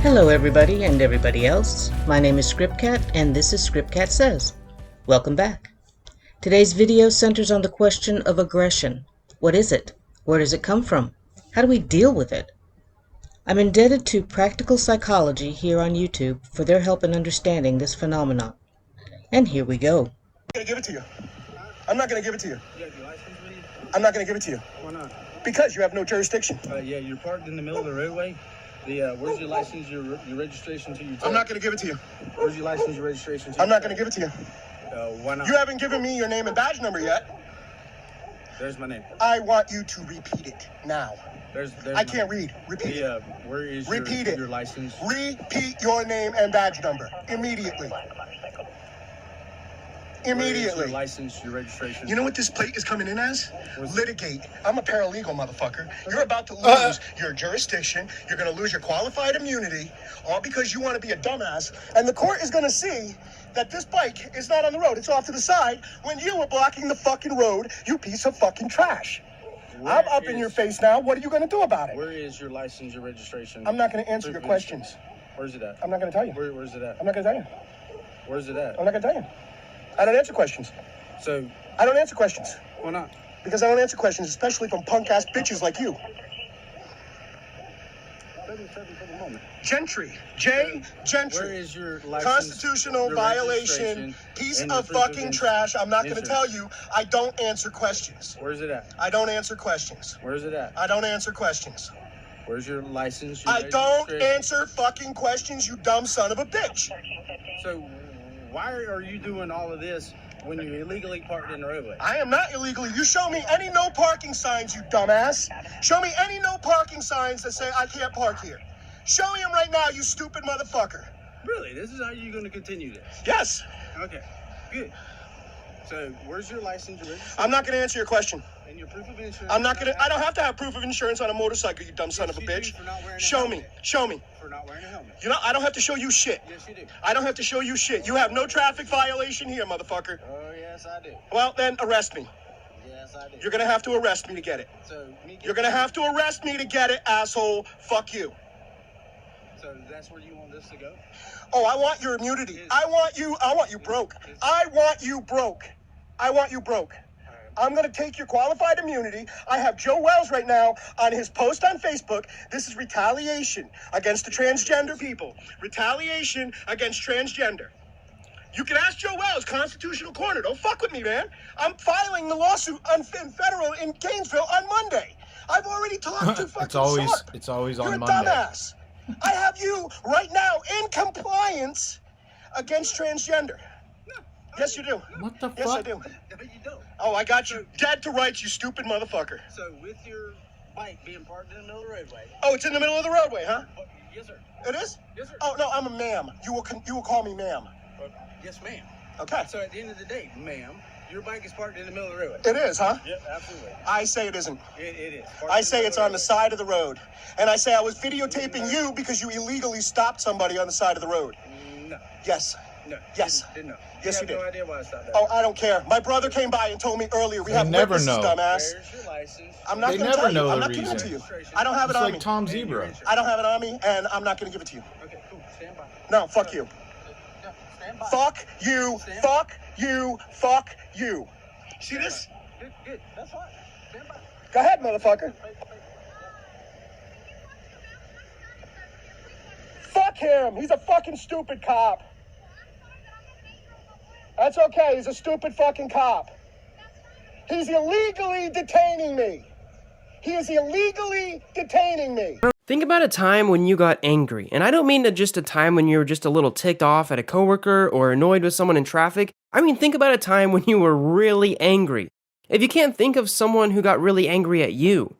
Hello everybody and everybody else. My name is ScriptCat and this is ScriptCat Says. Welcome back. Today's video centers on the question of aggression. What is it? Where does it come from? How do we deal with it? I'm indebted to Practical Psychology here on YouTube for their help in understanding this phenomenon. And here we go. I'm not going to give it to you. I'm not going to give it to you. You have your license with you? I'm not going to give it to you. Why not? Because you have no jurisdiction. Yeah, you're parked in the middle of the roadway. Where's your license, your registration to your truck? I'm not going to give it to you. Where's your license, your registration to I'm not going to give it to you. Why not? You haven't given me your name and badge number yet. There's my name. I want you to repeat it now. There's I can't read. Repeat it. Where is your license? Repeat your name and badge number immediately. Immediately. Where is your license, your registration? You know what this plate is coming in as? Litigate. I'm a paralegal, motherfucker. You're about to lose your jurisdiction. You're going to lose your qualified immunity, all because you want to be a dumbass. And the court is going to see that this bike is not on the road. It's off to the side when you were blocking the fucking road, you piece of fucking trash. I'm up in your face now. What are you going to do about it? Where is your license, your registration? I'm not going to answer your questions. Where's it at? I'm not going to tell you. Where's it at? I'm not going to tell you. Where's it at? I'm not going to tell you. I don't answer questions. So, I don't answer questions. why not? Because I don't answer questions, especially from punk-ass bitches like you. Gentry. Gentry. Where is your license? Constitutional your violation. Piece and of your proof fucking of trash. I'm not going to insurance? tell you. I don't answer questions. Where's it at? I don't answer questions. Where's it at? I don't answer questions. Where's your license? Your I don't registration? answer fucking questions, you dumb son of a bitch. So, why are you doing all of this when you're illegally parked in the roadway? I am not illegally. You show me any no parking signs, you dumbass. Show me any no parking signs that say I can't park here. Show me them right now, you stupid motherfucker. Really? This is how you're going to continue this? Yes. Okay, good. So, where's your license, your registration? I'm not going to answer your question. And your proof of insurance? I don't have to have proof of insurance on a motorcycle, you dumb son of a bitch. Show me. For not wearing a helmet. You know, I don't have to show you shit. Yes, you do. I don't have to show you shit. You have no traffic violation here, motherfucker. Oh, yes, I do. Well, then arrest me. Yes, I do. You're going to have to arrest me to get it. So, You're going to have to arrest me to get it, asshole. Fuck you. So, that's where you want this to go? Oh, I want your immunity. I want you broke. I want you broke. I want you broke. I'm going to take your qualified immunity. I have Joe Wells right now on his post on Facebook. This is retaliation against the transgender people. Retaliation against transgender. You can ask Joe Wells, Constitutional Corner. Don't fuck with me, man. I'm filing the lawsuit in Gainesville on Monday. I've already talked to fucking Sark. It's always on You're a Monday. dumbass. I have you right now in compliance against transgender. Yes, you do. What the fuck? Yes, I do. No, you don't. Oh, I got you dead to rights, you stupid motherfucker. So, with your bike being parked in the middle of the roadway... Oh, it's in the middle of the roadway, huh? Yes, sir. It is? Yes, sir. Oh, no, I'm a ma'am. You will call me ma'am. Yes, ma'am. Okay. So, at the end of the day, ma'am, your bike is parked in the middle of the roadway. It is, huh? Yep, absolutely. I say it isn't. It is. I say it's on the side of the road. And I say I was videotaping you because you illegally stopped somebody on the side of the road. No. Yes. No. Yes. Didn't know. Yes, you have did. no idea why I stopped that. Oh, I don't care. My brother came by and told me earlier we They have never witnesses, know. dumbass. Where's your license? I'm not They going to never tell you. know I'm the not giving it to reason. you. I don't have it It's on like me. Tom Zebra. I don't have it on me, and I'm not going to give it to you. Okay, cool. Stand by. No, fuck you. No, stand by. Fuck you. Stand. Fuck you. Fuck you. See this? Good. That's fine. Stand by. Go ahead, motherfucker. Fuck him. He's a fucking stupid cop. That's okay. He's a stupid fucking cop. He's illegally detaining me. He is illegally detaining me. Think about a time when you got angry, and I don't mean just a time when you were just a little ticked off at a coworker or annoyed with someone in traffic. I mean, think about a time when you were really angry. If you can't think of someone who got really angry at you.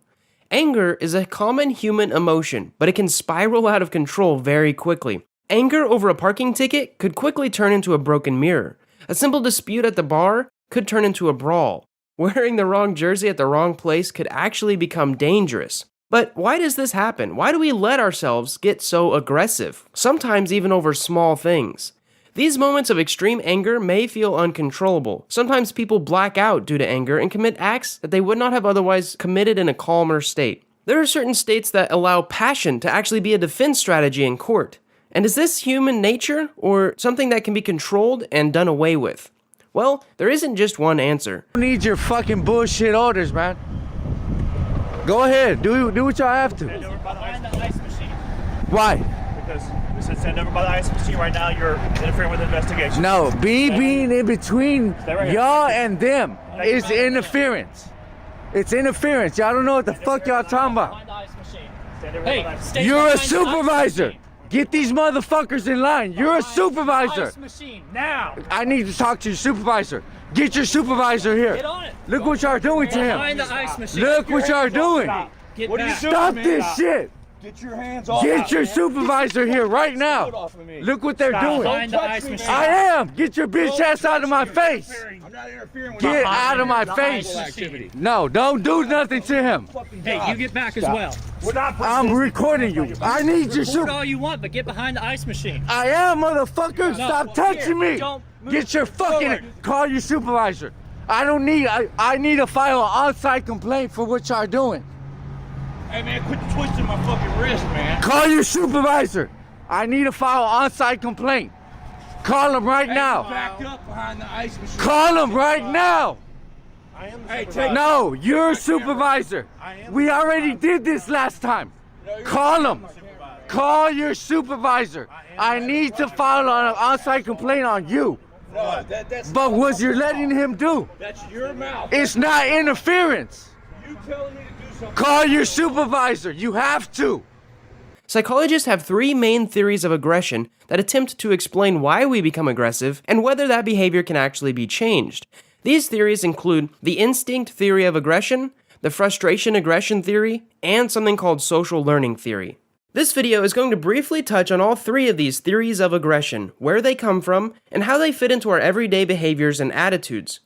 Anger is a common human emotion, but it can spiral out of control very quickly. Anger over a parking ticket could quickly turn into a broken mirror. A simple dispute at the bar could turn into a brawl. Wearing the wrong jersey at the wrong place could actually become dangerous. But why does this happen? Why do we let ourselves get so aggressive? Sometimes even over small things. These moments of extreme anger may feel uncontrollable. Sometimes people black out due to anger and commit acts that they would not have otherwise committed in a calmer state. There are certain states that allow passion to actually be a defense strategy in court. And is this human nature, or something that can be controlled and done away with? Well, there isn't just one answer. I need your fucking bullshit orders, man. Go ahead, do what y'all have to. Send over by the ice machine. Why? Because we said send over by the ice machine. Right now, you're interfering with the investigation. No, being in between y'all and them is interference. It's interference. Y'all don't know what the fuck y'all talking about. Hey, You're a supervisor. Get these motherfuckers in line. You're a supervisor. ice machine now. I need to talk to your supervisor. Get your supervisor here. Get on it. Look what y'all doing to Behind him. the ice machine. Look what y'all doing. Get What are you back. doing? Stop man? this shit. Get your hands off. Get your supervisor here right now. Look what they're doing. Behind the ice machine. I am. Get your bitch ass out of my face. I'm not interfering with Get you. out of my the face. ice machine. No, don't do nothing to him. Hey, you get back as well. We're not I'm recording you. I need your Record super. all you want, but get behind the ice machine. I am, motherfucker. Stop touching me. Don't move Get your fucking. Call your supervisor. I don't need. I need to file an on-site complaint for what y'all doing. Hey man, quit twisting my fucking wrist, man. Call your supervisor. I need to file an on-site complaint. Call him right now. Backed up behind the ice machine. Call him right now. Hey, take No, you're a supervisor. We already did this last time. Call him. Call your supervisor. I need to file an on-site complaint on you. No, that's But what you're letting him do, that's your mouth. it's not interference. You telling me to do something. Call your supervisor. You have to. Psychologists have three main theories of aggression that attempt to explain why we become aggressive and whether that behavior can actually be changed. These theories include the instinct theory of aggression, the frustration aggression theory, and something called social learning theory. This video is going to briefly touch on all three of these theories of aggression, where they come from, and how they fit into our everyday behaviors and attitudes.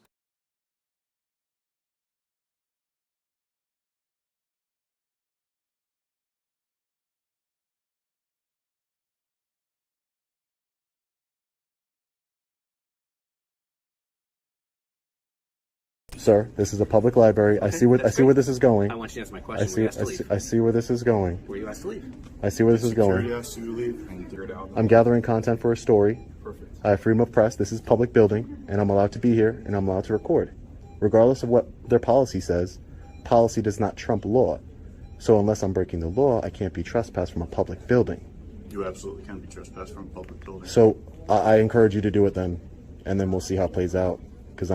Sir, this is a public library. I see where this is going. I want you to answer my I question. see I see where this is going. Were you asked to leave? I see where this is going. asked you to leave and figure it out. I'm gathering content for a story. Perfect. I have freedom of press. This is public building, and I'm allowed to be here, and I'm allowed to record. Regardless of what their policy says, policy does not trump law. So unless I'm breaking the law, I can't be trespassed from a public building. You absolutely can be trespassed from a public building. So I encourage you to do it then, and then we'll see how it plays out. Because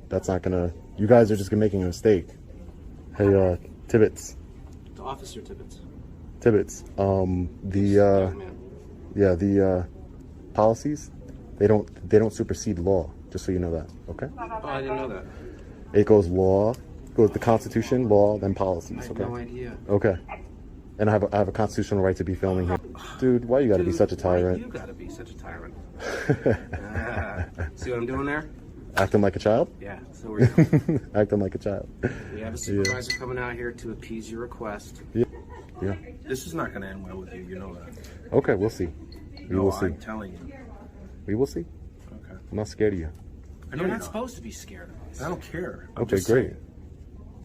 that's not gonna. You guys are just making a mistake. Hey, Tibbets. To Officer Tibbets. Tibbets. The policies, they don't supersede law. Just so you know that. Okay. Oh, I didn't know that. It goes the Constitution, law, then policies. I had Okay. no idea. Okay. And I have a constitutional right to be filming here. Dude, why you gotta be such a tyrant? You gotta be such a tyrant. See what I'm doing there? Acting like a child? Yeah. So we're doing. Acting like a child. We have a supervisor coming out here to appease your request. Yeah. This is not going to end well with you. You know that. Okay, we'll see. We will see. I'm telling you. We will see. Okay. I'm not scared of you. I know You're you're not supposed to be scared of us. I don't care. I'm Okay, just great. saying.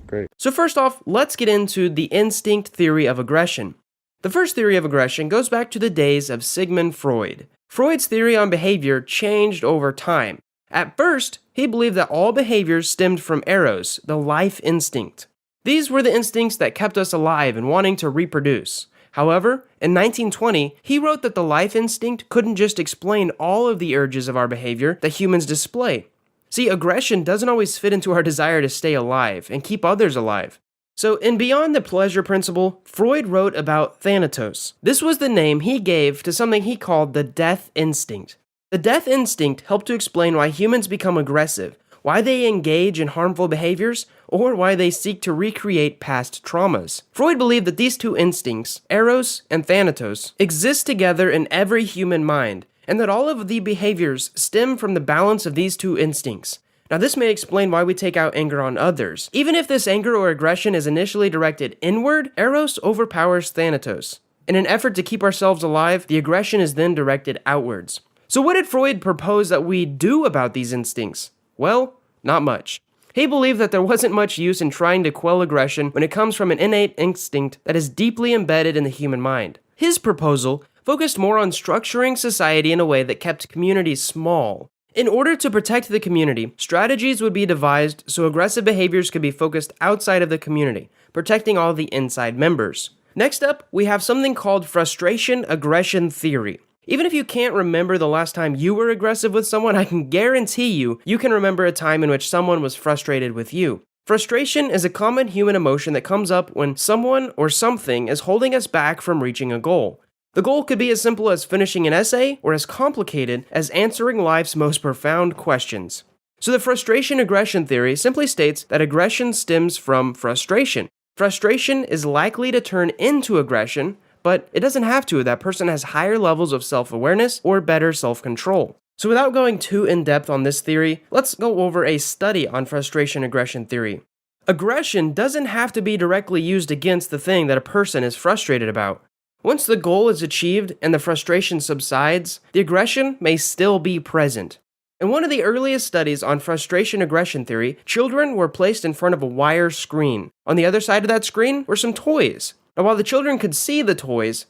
Great. So first off, let's get into the instinct theory of aggression. The first theory of aggression goes back to the days of Sigmund Freud. Freud's theory on behavior changed over time. At first, he believed that all behaviors stemmed from eros, the life instinct. These were the instincts that kept us alive and wanting to reproduce. However, in 1920, he wrote that the life instinct couldn't just explain all of the urges of our behavior that humans display. See, aggression doesn't always fit into our desire to stay alive and keep others alive. So in Beyond the Pleasure Principle, Freud wrote about thanatos. This was the name he gave to something he called the death instinct. The death instinct helped to explain why humans become aggressive, why they engage in harmful behaviors, or why they seek to recreate past traumas. Freud believed that these two instincts, eros and thanatos, exist together in every human mind, and that all of the behaviors stem from the balance of these two instincts. Now this may explain why we take out anger on others. Even if this anger or aggression is initially directed inward, eros overpowers thanatos. In an effort to keep ourselves alive, the aggression is then directed outwards. So what did Freud propose that we do about these instincts? Well, not much. He believed that there wasn't much use in trying to quell aggression when it comes from an innate instinct that is deeply embedded in the human mind. His proposal focused more on structuring society in a way that kept communities small. In order to protect the community, strategies would be devised so aggressive behaviors could be focused outside of the community, protecting all the inside members. Next up, we have something called frustration-aggression theory. Even if you can't remember the last time you were aggressive with someone, I can guarantee you can remember a time in which someone was frustrated with you. Frustration is a common human emotion that comes up when someone or something is holding us back from reaching a goal. The goal could be as simple as finishing an essay or as complicated as answering life's most profound questions. So the frustration-aggression theory simply states that aggression stems from frustration. Frustration is likely to turn into aggression, but it doesn't have to if that person has higher levels of self-awareness or better self-control. So without going too in-depth on this theory, let's go over a study on frustration-aggression theory. Aggression doesn't have to be directly used against the thing that a person is frustrated about. Once the goal is achieved and the frustration subsides, the aggression may still be present. In one of the earliest studies on frustration-aggression theory, children were placed in front of a wire screen. On the other side of that screen were some toys. Now, while the children could see the toys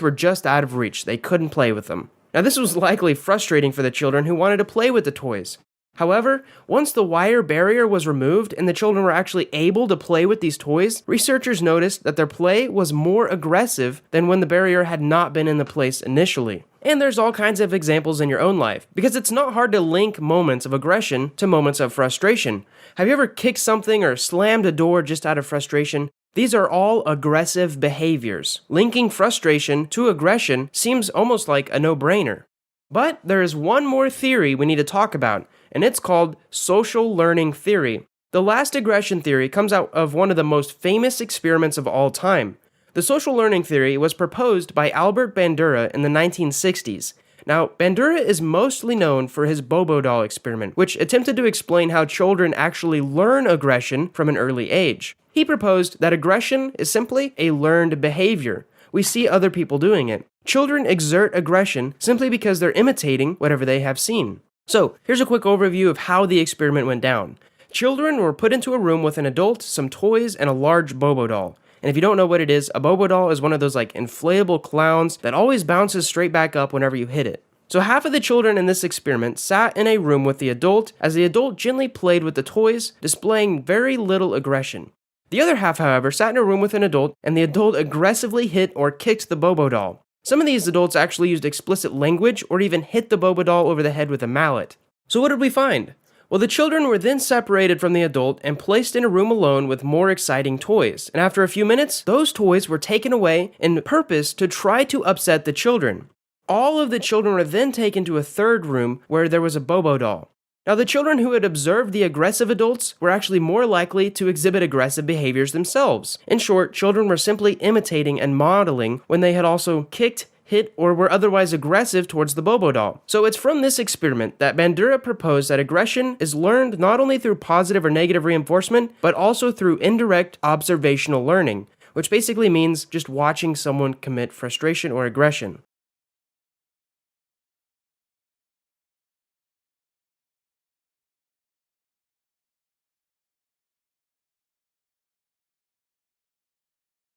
were just out of reach. They couldn't play with them. Now, this was likely frustrating for the children who wanted to play with the toys. However, once the wire barrier was removed and the children were actually able to play with these toys, researchers noticed that their play was more aggressive than when the barrier had not been in the place initially. And there's all kinds of examples in your own life, because it's not hard to link moments of aggression to moments of frustration. Have you ever kicked something or slammed a door just out of frustration? These are all aggressive behaviors. Linking frustration to aggression seems almost like a no-brainer. But there is one more theory we need to talk about, and it's called social learning theory. The last aggression theory comes out of one of the most famous experiments of all time. The social learning theory was proposed by Albert Bandura in the 1960s. Now, Bandura is mostly known for his Bobo doll experiment, which attempted to explain how children actually learn aggression from an early age. He proposed that aggression is simply a learned behavior. We see other people doing it. Children exert aggression simply because they're imitating whatever they have seen. So, here's a quick overview of how the experiment went down. Children were put into a room with an adult, some toys, and a large Bobo doll. And if you don't know what it is, a Bobo doll is one of those inflatable clowns that always bounces straight back up whenever you hit it. So half of the children in this experiment sat in a room with the adult as the adult gently played with the toys, displaying very little aggression. The other half, however, sat in a room with an adult and the adult aggressively hit or kicked the Bobo doll. Some of these adults actually used explicit language or even hit the Bobo doll over the head with a mallet. So what did we find? Well, the children were then separated from the adult and placed in a room alone with more exciting toys. And after a few minutes, those toys were taken away in purpose to try to upset the children. All of the children were then taken to a third room where there was a Bobo doll. Now, the children who had observed the aggressive adults were actually more likely to exhibit aggressive behaviors themselves. In short, children were simply imitating and modeling when they had also kicked, hit, or were otherwise aggressive towards the Bobo doll. So it's from this experiment that Bandura proposed that aggression is learned not only through positive or negative reinforcement, but also through indirect observational learning, which basically means just watching someone commit frustration or aggression.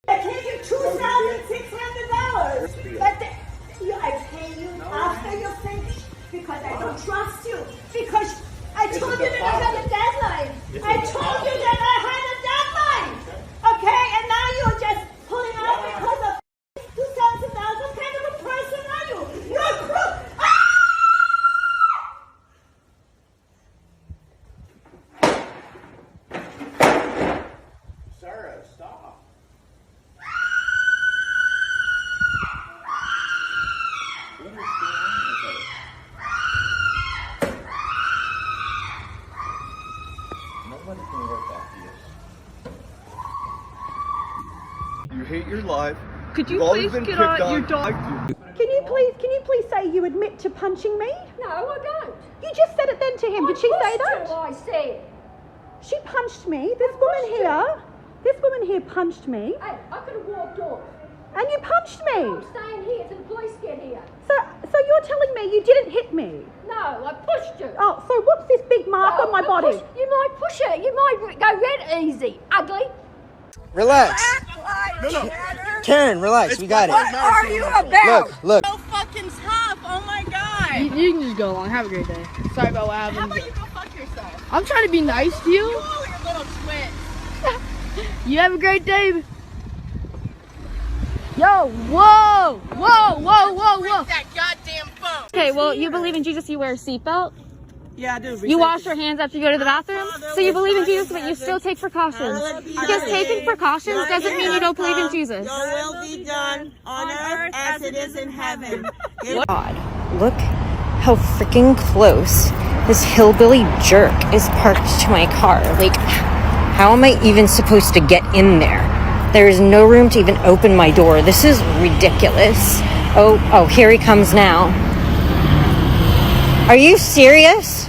I gave you $2,600, but I pay you after you finish because I don't trust you. Because I told you that I had a deadline. I told you that I had a deadline. Okay, and now you're just pulling out because of $2,000. What kind of a person are you? You're a crook. Sarah, stop. Nobody can work like this. You hate your life. Could you You've always please been get picked out on. your dog? Can you please say you admit to punching me? No, I don't. You just said it then to him. Did she say that? I said. She punched me. This woman here punched me. Hey, I could have walked off. And you punched me. I'm staying here till the police get here. So you're telling me you didn't hit me? No, I pushed you. Oh, so what's this big mark on my body? You might push it. You might go red easy. Ugly. Relax. Karen, relax. We got it. What are you about? Look. So fucking tough. Oh my god. You can just go along. Have a great day. Sorry about what happened. How about you go fuck yourself? I'm trying to be nice to you. You all your little twit. You have a great day. Yo, whoa, whoa, whoa, whoa, whoa. That goddamn phone. Okay, well, you believe in Jesus, you wear a seatbelt. Yeah, I do. You wash your hands after you go to the bathroom. So you believe in Jesus, but you still take precautions. Because taking precautions doesn't mean you don't believe in Jesus. Your will be done on earth as it is in heaven. God, look how freaking close this hillbilly jerk is parked to my car. Like, how am I even supposed to get in there? There is no room to even open my door. This is ridiculous. Oh, here he comes now. Are you serious?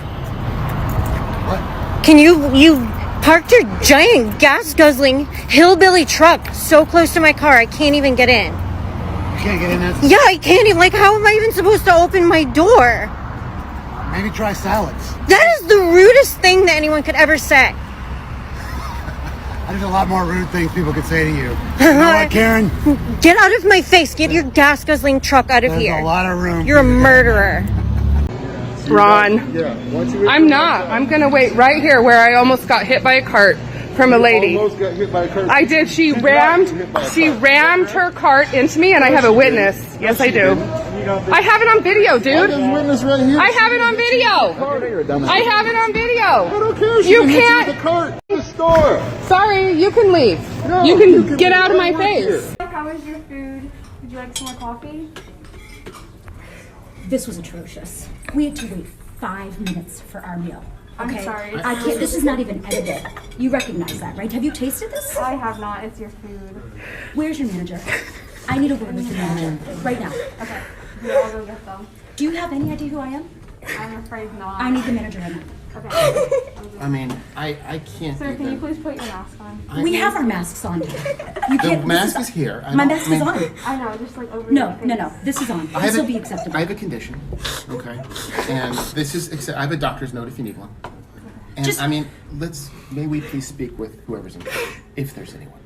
What? Can you parked your giant gas guzzling hillbilly truck so close to my car I can't even get in. You can't get in there? Yeah, I can't even. Like, how am I even supposed to open my door? Maybe try salads. That is the rudest thing that anyone could ever say. There's a lot more rude things people could say to you. You know what, Karen? Get out of my face. Get your gas guzzling truck out of here. There's a lot of room. You're a murderer. Ron, I'm not. I'm going to wait right here where I almost got hit by a cart from a lady. Almost got hit by a cart. I did. She rammed her cart into me, and I have a witness. Yes, I do. I have it on video, dude. I have it on video. I have it on video. I don't care. You can't. The cart in the store. Sorry, you can leave. No, you can get out of my face. How was your food? Would you like some more coffee? This was atrocious. We had to wait 5 minutes for our meal. Okay? I'm sorry. I can't. This is not even edited. You recognize that, right? Have you tasted this? I have not. It's your food. Where's your manager? I need a word with your manager right now. Okay. Yeah, I'll go get them. Do you have any idea who I am? I'm afraid not. I need the manager right now. Okay. I mean, I can't. Sir, can you please put your mask on? We have our masks on. The mask is here. My mask is on. I know, just like over No, your face. no. This is on. This will be acceptable. I have a condition, okay, and this is. I have a doctor's note if you need one. And I mean, may we please speak with whoever's in charge, if there's anyone.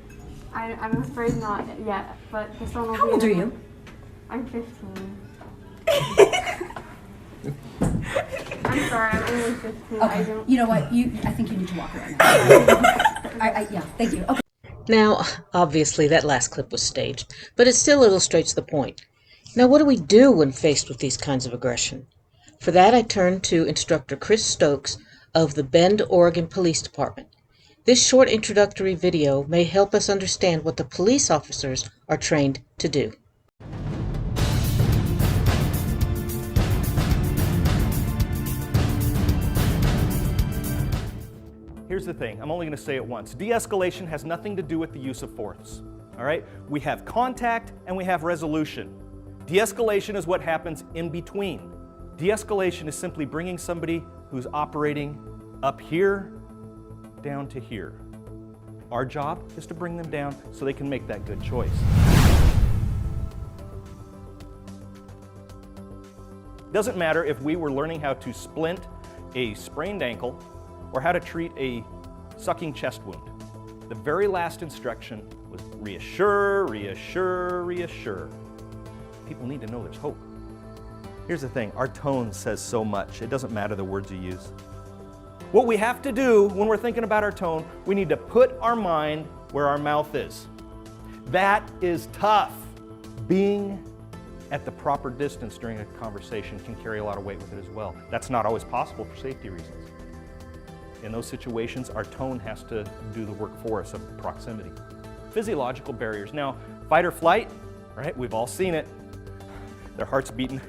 I'm afraid not yet, but this one will be. How old are you? I'm 15. I'm sorry, I'm only 15. Okay. You know what? I think you need to walk around now. Yeah, thank you. Okay. Now, obviously that last clip was staged, but it still illustrates the point. Now, what do we do when faced with these kinds of aggression? For that, I turn to Instructor Chris Stokes of the Bend, Oregon Police Department. This short introductory video may help us understand what the police officers are trained to do. Here's the thing, I'm only going to say it once. De-escalation has nothing to do with the use of force. All right? We have contact and we have resolution. De-escalation is what happens in between. De-escalation is simply bringing somebody who's operating up here down to here. Our job is to bring them down so they can make that good choice. Doesn't matter if we were learning how to splint a sprained ankle or how to treat a sucking chest wound. The very last instruction was reassure, reassure, reassure. People need to know there's hope. Here's the thing, our tone says so much. It doesn't matter the words you use. What we have to do when we're thinking about our tone, we need to put our mind where our mouth is. That is tough. Being at the proper distance during a conversation can carry a lot of weight with it as well. That's not always possible for safety reasons. In those situations, our tone has to do the work for us of proximity. Physiological barriers. Now, fight or flight, right? We've all seen it. Their heart's beating,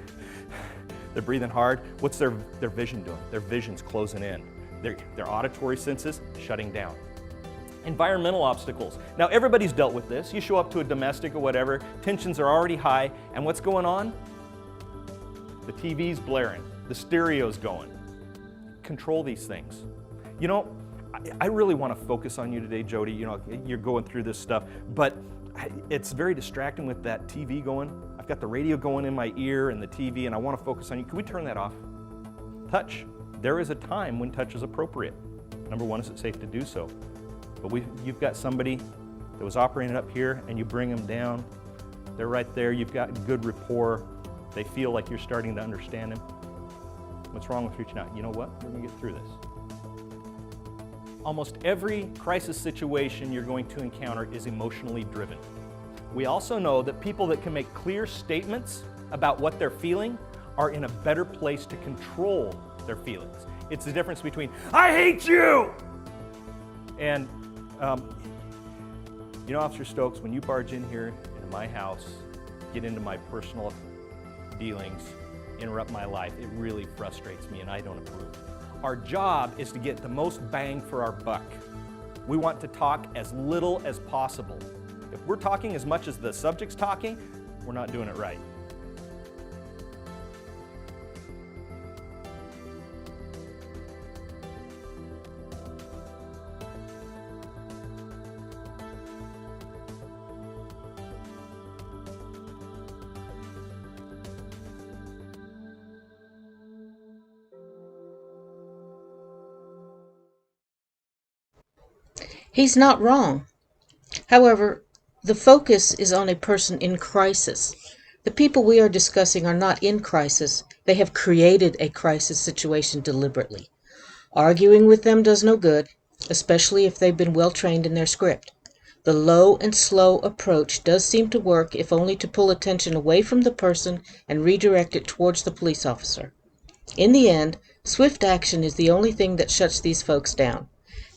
they're breathing hard. What's their vision doing? Their vision's closing in. Their auditory senses shutting down. Environmental obstacles. Now, everybody's dealt with this. You show up to a domestic or whatever, tensions are already high, and what's going on? The TV's blaring, the stereo's going. Control these things. You know, I really want to focus on you today, Jody. You know, you're going through this stuff, but it's very distracting with that TV going. I've got the radio going in my ear and the TV, and I want to focus on you. Can we turn that off? Touch. There is a time when touch is appropriate. Number one, is it safe to do so? But you've got somebody that was operating up here, and you bring them down. They're right there. You've got good rapport. They feel like you're starting to understand them. What's wrong with reaching out? You know what? We're going to get through this. Almost every crisis situation you're going to encounter is emotionally driven. We also know that people that can make clear statements about what they're feeling are in a better place to control their feelings. It's the difference between, I hate you! And, you know, Officer Stokes, when you barge in here into my house, get into my personal dealings, interrupt my life, it really frustrates me and I don't approve. Our job is to get the most bang for our buck. We want to talk as little as possible. If we're talking as much as the subject's talking, we're not doing it right. He's not wrong. However, the focus is on a person in crisis. The people we are discussing are not in crisis. They have created a crisis situation deliberately. Arguing with them does no good, especially if they've been well trained in their script. The low and slow approach does seem to work, if only to pull attention away from the person and redirect it towards the police officer. In the end, swift action is the only thing that shuts these folks down.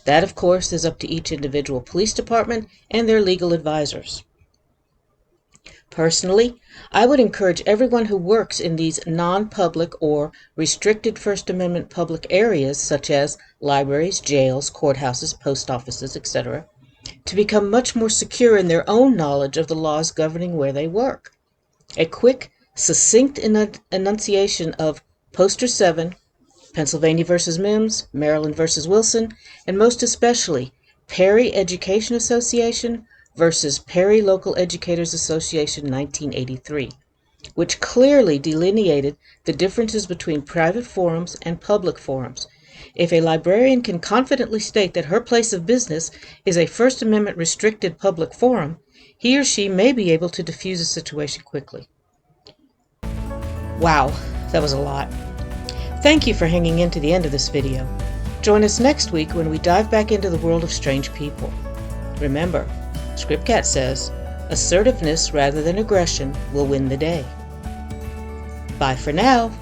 That, of course, is up to each individual police department and their legal advisors. Personally, I would encourage everyone who works in these non-public or restricted First Amendment public areas, such as libraries, jails, courthouses, post offices, etc., to become much more secure in their own knowledge of the laws governing where they work. A quick, succinct enunciation of Poster 7, Pennsylvania v. Mims, Maryland v. Wilson, and most especially Perry Education Association versus Perry Local Educators Association 1983, which clearly delineated the differences between private forums and public forums. If a librarian can confidently state that her place of business is a First Amendment restricted public forum, he or she may be able to diffuse a situation quickly. Wow, that was a lot. Thank you for hanging in to the end of this video. Join us next week when we dive back into the world of strange people. Remember, ScriptCat says, assertiveness rather than aggression will win the day. Bye for now.